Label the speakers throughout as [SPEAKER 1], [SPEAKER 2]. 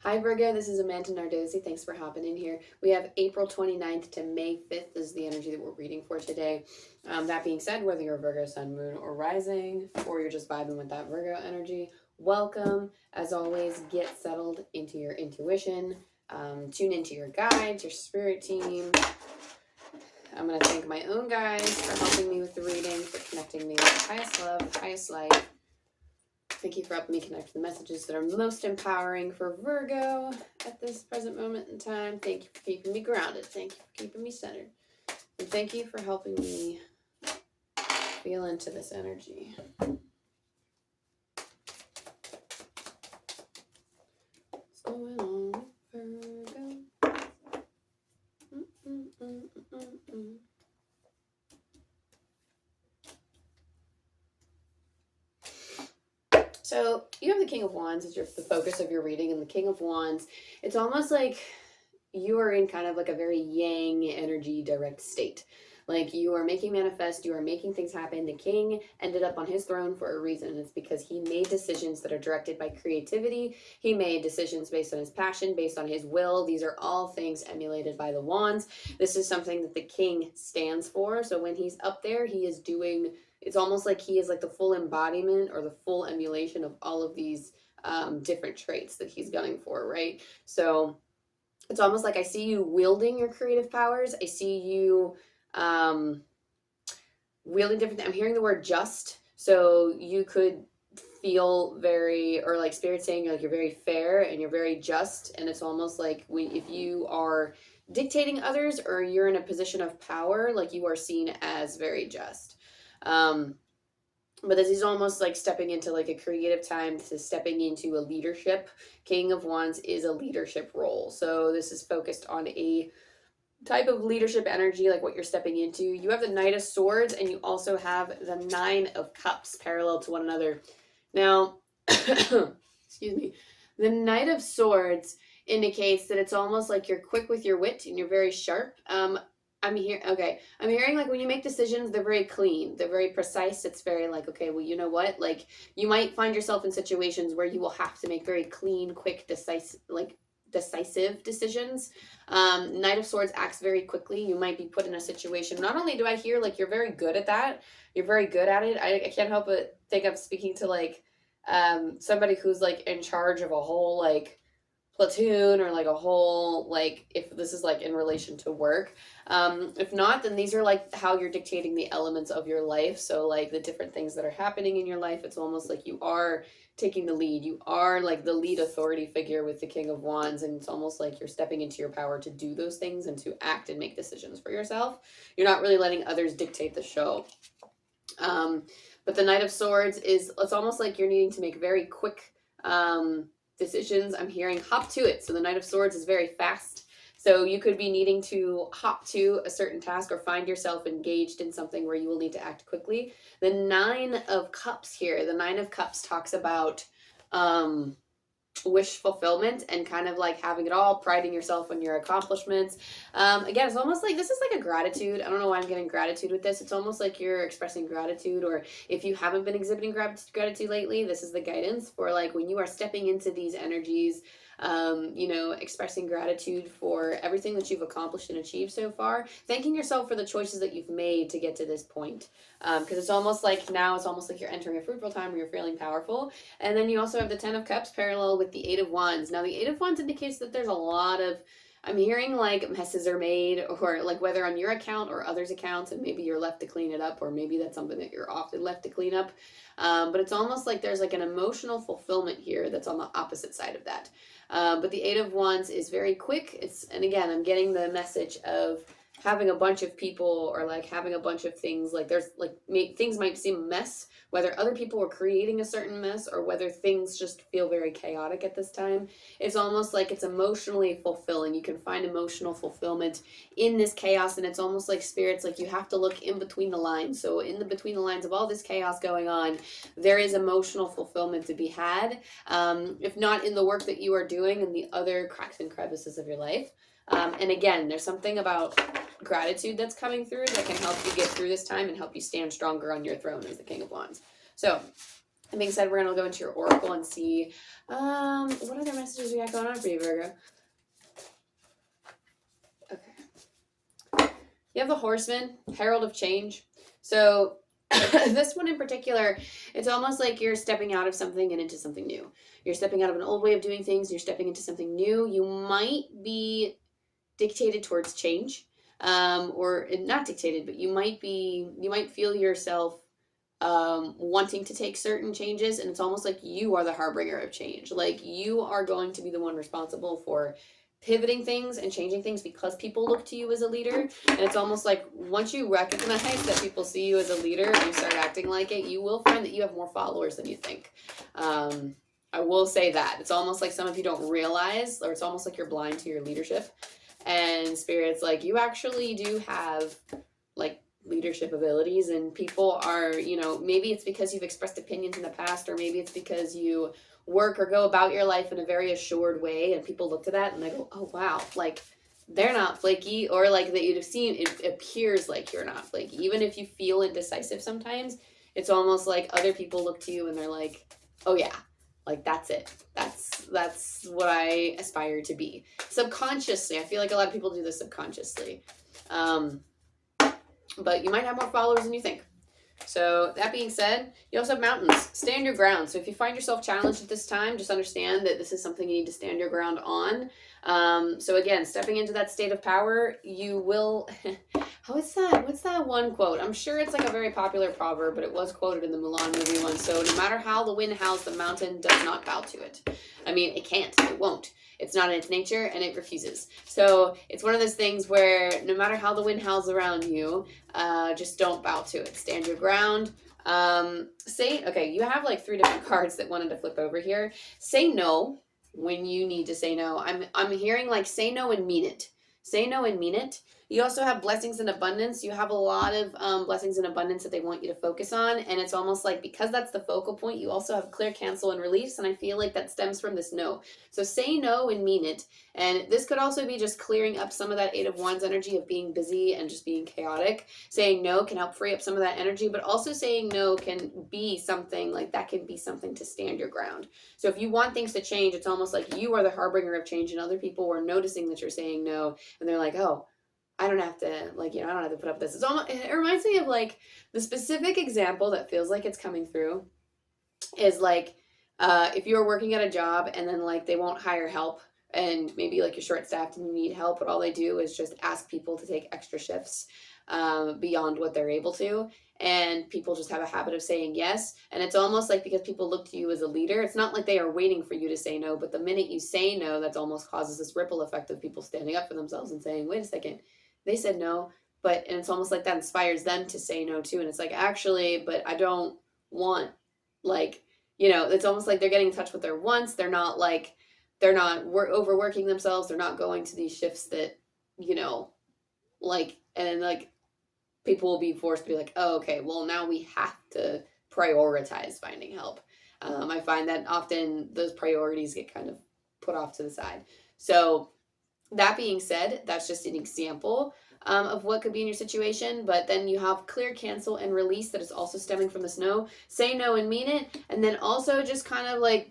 [SPEAKER 1] Hi Virgo, this is Amanda Nardosi. Thanks for hopping in here. We have April 29th to May 5th is the energy that we're reading for today. That being said, whether you're a Virgo sun, moon, or rising, or you're just vibing with that Virgo energy, welcome. As always, get settled into your intuition. Tune into your guides, your spirit team. I'm going to thank my own guides for helping me with the reading, for connecting me with the highest love, the highest light. Thank you for helping me connect to the messages that are most empowering for Virgo at this present moment in time. Thank you for keeping me grounded. Thank you for keeping me centered. And thank you for helping me feel into this energy. What's going on with Virgo? So you have the King of Wands as the focus of your reading, and the King of Wands, it's almost like you are in kind of like a very yang energy direct state. Like you are making manifest, you are making things happen. The king ended up on his throne for a reason. It's because he made decisions that are directed by creativity. He made decisions based on his passion, based on his will. These are all things emulated by the wands. This is something that the king stands for. So when he's up there, he is doing, it's almost like he is like the full embodiment or the full emulation of all of these different traits that he's gunning for, right? So it's almost like I see you wielding your creative powers. I see you wielding different I'm hearing the word just. So you could feel very, or like spirit saying you're very fair and you're very just. And it's almost like if you are dictating others or you're in a position of power, like you are seen as very just. But this is almost like stepping into like a creative time. This is stepping into a leadership. King of Wands is a leadership role. So this is focused on a type of leadership energy, like what you're stepping into. You have the Knight of Swords and you also have the Nine of Cups parallel to one another. Now, excuse me, the Knight of Swords indicates that it's almost like you're quick with your wit and you're very sharp. I'm hearing like when you make decisions, they're very clean, they're very precise. It's very like, okay, well, you know what? Like you might find yourself in situations where you will have to make very clean, quick, decisive decisions. Knight of Swords acts very quickly. You might be put in a situation. Not only do I hear like you're very good at that, you're very good at it. I can't help but think I'm speaking to like somebody who's like in charge of a whole like platoon or like a whole like if this is like in relation to work. If not, then these are like how you're dictating the elements of your life. So like the different things that are happening in your life, it's almost like you are taking the lead. You are like the lead authority figure with the King of Wands, and it's almost like you're stepping into your power to do those things and to act and make decisions for yourself. You're not really letting others dictate the show. But the Knight of Swords it's almost like you're needing to make very quick decisions. I'm hearing hop to it. So the Knight of Swords is very fast. So you could be needing to hop to a certain task or find yourself engaged in something where you will need to act quickly. The Nine of Cups here, the Nine of Cups talks about wish fulfillment and kind of like having it all, priding yourself on your accomplishments. Again, it's almost like this is like a gratitude. I don't know why I'm getting gratitude with this. It's almost like you're expressing gratitude, or if you haven't been exhibiting gratitude lately, this is the guidance for like when you are stepping into these energies, expressing gratitude for everything that you've accomplished and achieved so far, thanking yourself for the choices that you've made to get to this point. Because it's almost like you're entering a fruitful time where you're feeling powerful. And then you also have the Ten of Cups parallel with the Eight of Wands. Now the Eight of Wands indicates that there's a lot of, I'm hearing like messes are made, or like whether on your account or others' accounts, and maybe you're left to clean it up, or maybe that's something that you're often left to clean up. But it's almost like there's like an emotional fulfillment here that's on the opposite side of that. But the Eight of Wands is very quick. And again, I'm getting the message of having a bunch of people or like having a bunch of things, like there's like things might seem a mess, whether other people are creating a certain mess or whether things just feel very chaotic at this time. It's almost like it's emotionally fulfilling. You can find emotional fulfillment in this chaos, and it's almost like spirits, like you have to look in between the lines. So in the between the lines of all this chaos going on, there is emotional fulfillment to be had, if not in the work that you are doing and the other cracks and crevices of your life. And again, there's something about gratitude that's coming through that can help you get through this time and help you stand stronger on your throne as the King of Wands. So, that being said, we're going to go into your oracle and see what other messages we got going on for you, Virgo? You have the Horseman, Herald of Change. So this one in particular, it's almost like you're stepping out of something and into something new. You're stepping out of an old way of doing things. You're stepping into something new. You might be dictated towards change, or not dictated, but you might feel yourself wanting to take certain changes, and it's almost like you are the harbinger of change. Like you are going to be the one responsible for pivoting things and changing things because people look to you as a leader. And it's almost like once you recognize that people see you as a leader and you start acting like it, you will find that you have more followers than you think. I will say that it's almost like some of you don't realize, or it's almost like you're blind to your leadership. And Spirit's like, you actually do have like leadership abilities, and people are, maybe it's because you've expressed opinions in the past, or maybe it's because you work or go about your life in a very assured way, and people look to that and they go, oh wow, like they're not flaky, or like that you'd have seen it appears like you're not flaky. Even if you feel indecisive sometimes, it's almost like other people look to you and they're like, oh yeah, like that's it, that's what I aspire to be. Subconsciously, I feel like a lot of people do this subconsciously, but you might have more followers than you think. So that being said, you also have mountains. Stand your ground. So if you find yourself challenged at this time, just understand that this is something you need to stand your ground on. So again, stepping into that state of power, you will... What's that one quote? I'm sure it's like a very popular proverb, but it was quoted in the Mulan movie once. So no matter how the wind howls, the mountain does not bow to it. I mean, it can't. It won't. It's not in its nature, and it refuses. So it's one of those things where no matter how the wind howls around you, just don't bow to it. Stand your ground. Okay, you have like 3 different cards that wanted to flip over here. Say no when you need to say no. I'm hearing like say no and mean it. Say no and mean it. You also have blessings and abundance. You have a lot of blessings and abundance that they want you to focus on. And it's almost like because that's the focal point, you also have clear, cancel, and release. And I feel like that stems from this no. So say no and mean it. And this could also be just clearing up some of that 8 of Wands energy of being busy and just being chaotic. Saying no can help free up some of that energy, but also saying no can be something like that can be something to stand your ground. So if you want things to change, it's almost like you are the harbinger of change and other people are noticing that you're saying no. And they're like, oh, I don't have to, I don't have to put up with this. It reminds me of like the specific example that feels like it's coming through is like, if you're working at a job and then like they won't hire help and maybe like you're short staffed and you need help, but all they do is just ask people to take extra shifts beyond what they're able to. And people just have a habit of saying yes. And it's almost like because people look to you as a leader, it's not like they are waiting for you to say no, but the minute you say no, that almost causes this ripple effect of people standing up for themselves and saying, wait a second, they said no, and it's almost like that inspires them to say no too. And it's like, actually, but I don't want, it's almost like they're getting in touch with their wants. They're not overworking themselves. They're not going to these shifts that, and people will be forced to be like, oh, okay, well, now we have to prioritize finding help. I find that often those priorities get kind of put off to the side. So that being said, that's just an example of what could be in your situation. But then you have clear, cancel, and release that is also stemming from this no. Say no and mean it. And then also just kind of like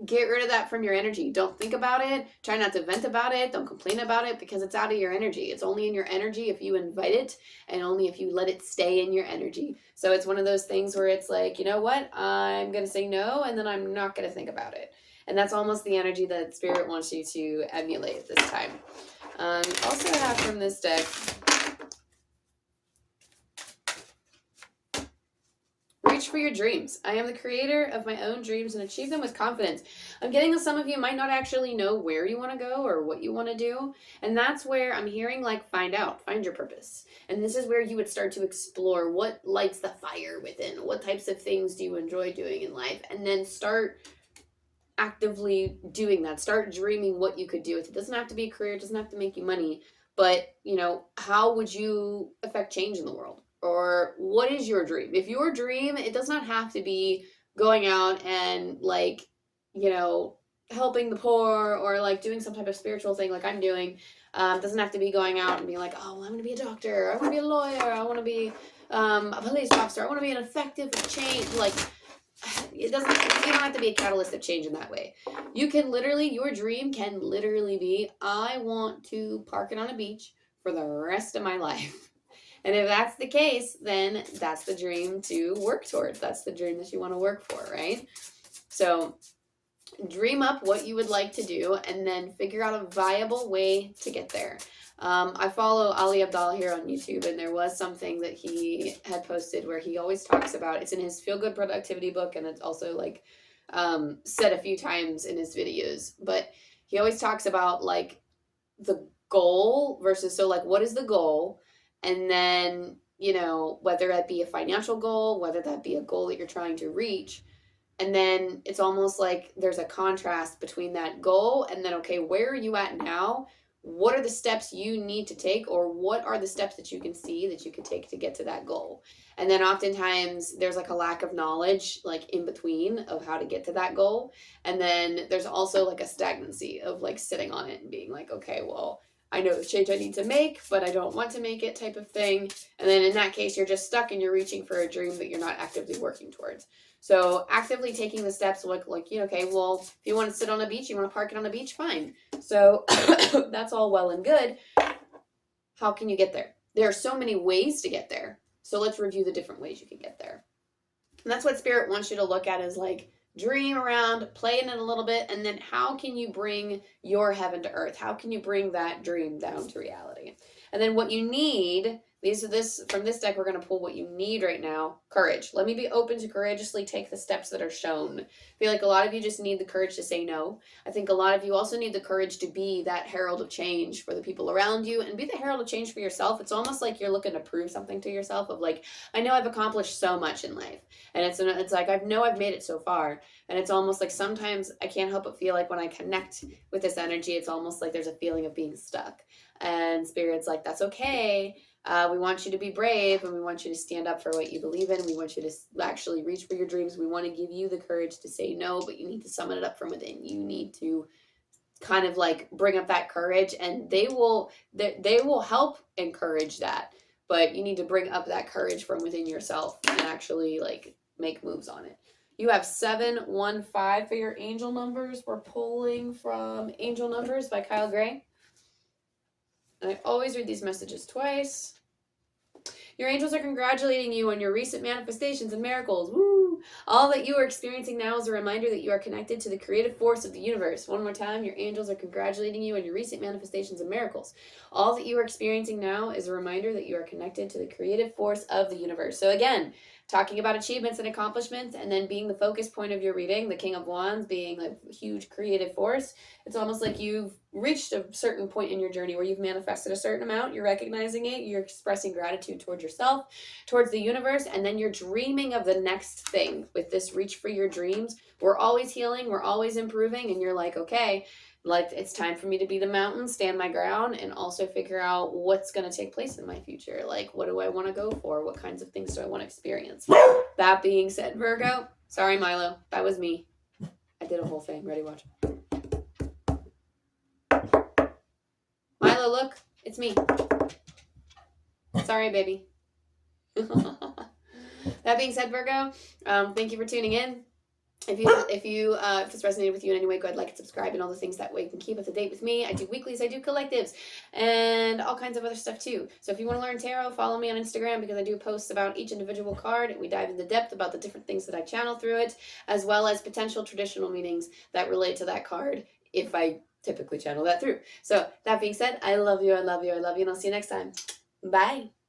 [SPEAKER 1] get rid of that from your energy. Don't think about it. Try not to vent about it. Don't complain about it because it's out of your energy. It's only in your energy if you invite it and only if you let it stay in your energy. So it's one of those things where it's like, you know what? I'm going to say no and then I'm not going to think about it. And that's almost the energy that Spirit wants you to emulate this time. Also have from this deck, reach for your dreams. I am the creator of my own dreams and achieve them with confidence. I'm getting that some of you might not actually know where you want to go or what you want to do. And that's where I'm hearing find your purpose. And this is where you would start to explore what lights the fire within. What types of things do you enjoy doing in life? And then start actively doing that. Start dreaming what you could do. It doesn't have to be a career. It doesn't have to make you money. But, how would you affect change in the world? Or what is your dream? If your dream, it does not have to be going out and helping the poor or doing some type of spiritual thing like I'm doing. It doesn't have to be going out and being like, oh, well, I'm going to be a doctor. I want to be a lawyer. I want to be a police officer. I want to be an effective change. it doesn't, you don't have to be a catalyst of change in that way. You can literally, your dream can literally be, I want to park it on a beach for the rest of my life. And if that's the case, then that's the dream to work towards. That's the dream that you want to work for, right? So dream up what you would like to do and then figure out a viable way to get there. I follow Ali Abdallah here on YouTube, and there was something that he had posted where he always talks about, it's in his Feel Good Productivity book, and it's also like said a few times in his videos, but he always talks about like the goal versus, so like what is the goal, and then, you know, whether that be a financial goal, whether that be a goal that you're trying to reach. And then it's almost like there's a contrast between that goal and then, okay, where are you at now? What are the steps you need to take, or what are the steps that you can see that you could take to get to that goal? And then oftentimes there's like a lack of knowledge, like in between, of how to get to that goal. And then there's also like a stagnancy of like sitting on it and being like, okay, well, I know the change I need to make, but I don't want to make it, type of thing. And then in that case, you're just stuck and you're reaching for a dream that you're not actively working towards. So actively taking the steps, like, you know, okay, well, if you want to sit on a beach, you want to park it on a beach, fine. So that's all well and good. How can you get there? There are so many ways to get there. So let's review the different ways you can get there. And that's what Spirit wants you to look at, is like, dream around, play in it a little bit, and then how can you bring your heaven to earth? How can you bring that dream down to reality? And then what you need, from this deck, we're going to pull what you need right now. Courage. Let me be open to courageously take the steps that are shown. I feel like a lot of you just need the courage to say no. I think a lot of you also need the courage to be that herald of change for the people around you, and be the herald of change for yourself. It's almost like you're looking to prove something to yourself, of like, I know I've accomplished so much in life. And it's like, I know I've made it so far. And it's almost like sometimes I can't help but feel like when I connect with this energy, it's almost like there's a feeling of being stuck. And Spirit's like, that's okay. We want you to be brave, and we want you to stand up for what you believe in. We want you to actually reach for your dreams. We want to give you the courage to say no, but you need to summon it up from within. You need to kind of like bring up that courage, and they will help encourage that. But you need to bring up that courage from within yourself and actually like make moves on it. You have 715 for your angel numbers. We're pulling from Angel Numbers by Kyle Gray. And I always read these messages twice. Your angels are congratulating you on your recent manifestations and miracles. Woo! All that you are experiencing now is a reminder that you are connected to the creative force of the universe. One more time, your angels are congratulating you on your recent manifestations and miracles. All that you are experiencing now is a reminder that you are connected to the creative force of the universe. So again, talking about achievements and accomplishments, and then being the focus point of your reading, the King of Wands being a huge creative force. It's almost like you've reached a certain point in your journey where you've manifested a certain amount, you're recognizing it, you're expressing gratitude towards yourself, towards the universe, and then you're dreaming of the next thing. With this reach for your dreams, we're always healing, we're always improving, and you're like, okay, like, it's time for me to be the mountain, stand my ground, and also figure out what's going to take place in my future. Like, what do I want to go for? What kinds of things do I want to experience? That being said, Virgo, sorry, Milo, that was me. I did a whole thing. Ready, watch. Milo, look, it's me. Sorry, baby. That being said, Virgo, thank you for tuning in. If this resonated with you in any way, go ahead, like and subscribe, and all the things. That way you can keep up to date with me. I do weeklies, I do collectives, and all kinds of other stuff too. So if you want to learn tarot, follow me on Instagram, because I do posts about each individual card, and we dive into depth about the different things that I channel through it, as well as potential traditional meanings that relate to that card, if I typically channel that through. So that being said, I love you, I love you, I love you, and I'll see you next time. Bye.